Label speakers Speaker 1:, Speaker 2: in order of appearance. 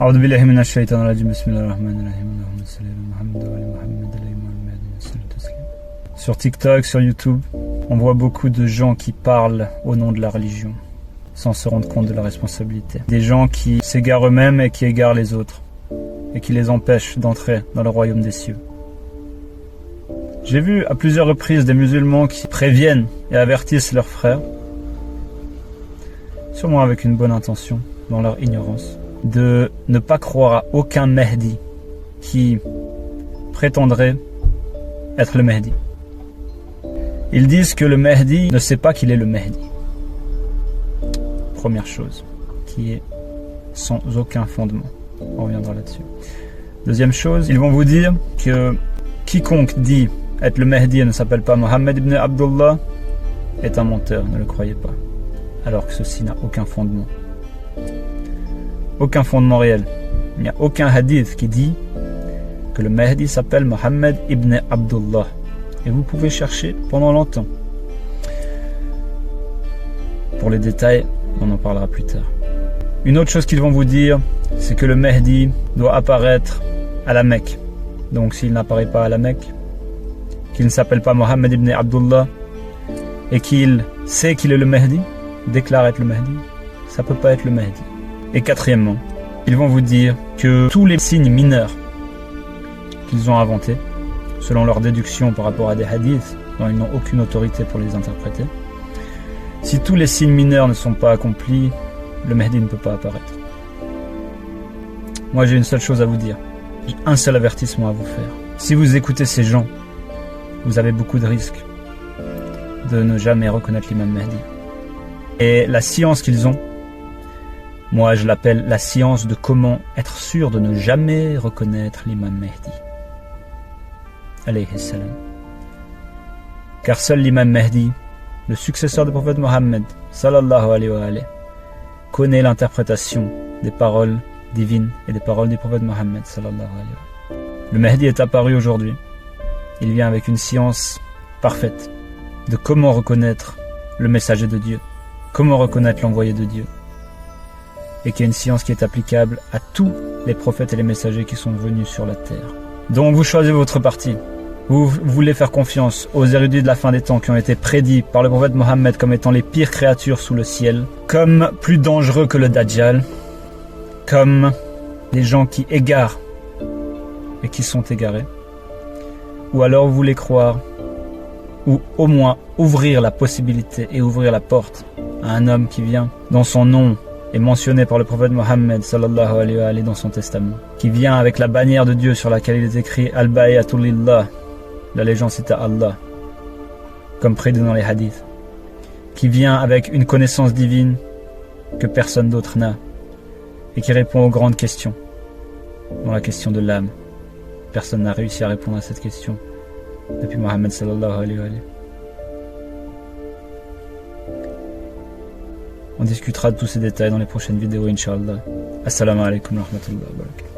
Speaker 1: أعوذ بالله من الشيطان الرجيم بسم الله الرحمن الرحيم اللهم صل على محمد وعلى محمد Sur TikTok, sur YouTube, on voit beaucoup de gens qui parlent au nom de la religion sans se rendre compte de la responsabilité. Des gens qui s'égarent eux-mêmes et qui égarent les autres et qui les empêchent d'entrer dans le royaume des cieux. J'ai vu à plusieurs reprises des musulmans qui préviennent et avertissent leurs frères, sûrement avec une bonne intention, dans leur ignorance, de ne pas croire à aucun Mahdi qui prétendrait être le Mahdi. Ils disent que le Mahdi ne sait pas qu'il est le Mahdi. Première chose, qui est sans aucun fondement. On reviendra là-dessus. Deuxième chose, ils vont vous dire que quiconque dit être le Mahdi et ne s'appelle pas Mohammed ibn Abdullah est un menteur, ne le croyez pas. Alors que ceci n'a aucun fondement. Aucun fondement réel. Il n'y a aucun hadith qui dit que le Mahdi s'appelle Mohammed ibn Abdullah. Et vous pouvez chercher pendant longtemps. Pour les détails, on en parlera plus tard. Une autre chose qu'ils vont vous dire, c'est que le Mahdi doit apparaître à la Mecque. Donc s'il n'apparaît pas à la Mecque, qu'il ne s'appelle pas Mohammed ibn Abdullah, et qu'il sait qu'il est le Mahdi, déclare être le Mahdi, ça ne peut pas être le Mahdi. Et quatrièmement, ils vont vous dire que tous les signes mineurs qu'ils ont inventés, selon leur déduction par rapport à des hadiths dont ils n'ont aucune autorité pour les interpréter, si tous les signes mineurs ne sont pas accomplis, le Mahdi ne peut pas apparaître. Moi j'ai une seule chose à vous dire, j'ai un seul avertissement à vous faire. Si vous écoutez ces gens, vous avez beaucoup de risques de ne jamais reconnaître l'imam Mahdi. Et la science qu'ils ont, moi je l'appelle la science de comment être sûr de ne jamais reconnaître l'imam Mahdi. Alayhi salam. Car seul l'imam Mahdi, le successeur du prophète Mohammed, sallallahu alayhi wa alayhi, connaît l'interprétation des paroles divines et des paroles du prophète Mohammed, sallallahu alayhi wa alayhi. Le Mahdi est apparu aujourd'hui. Il vient avec une science parfaite de comment reconnaître le messager de Dieu, comment reconnaître l'envoyé de Dieu, et qui est une science qui est applicable à tous les prophètes et les messagers qui sont venus sur la terre. Donc vous choisissez votre parti. Vous voulez faire confiance aux érudits de la fin des temps qui ont été prédits par le prophète Mohammed comme étant les pires créatures sous le ciel, comme plus dangereux que le Dajjal, comme des gens qui égarent et qui sont égarés. Ou alors vous voulez croire, ou au moins ouvrir la possibilité et ouvrir la porte à un homme qui vient, dont son nom est mentionné par le prophète Mohammed sallallahu alayhi wa alayhi dans son testament, qui vient avec la bannière de Dieu sur laquelle il est écrit Al-Bay'atu lillah, l'allégeance est à Allah, comme prédit dans les hadiths, qui vient avec une connaissance divine que personne d'autre n'a, et qui répond aux grandes questions, dont la question de l'âme. Personne n'a réussi à répondre à cette question depuis Mohammed sallallahu alayhi wa alayhi. On discutera de tous ces détails dans les prochaines vidéos, Inch'Allah. Assalamu alaikum wa rahmatullahi wa barakatuh.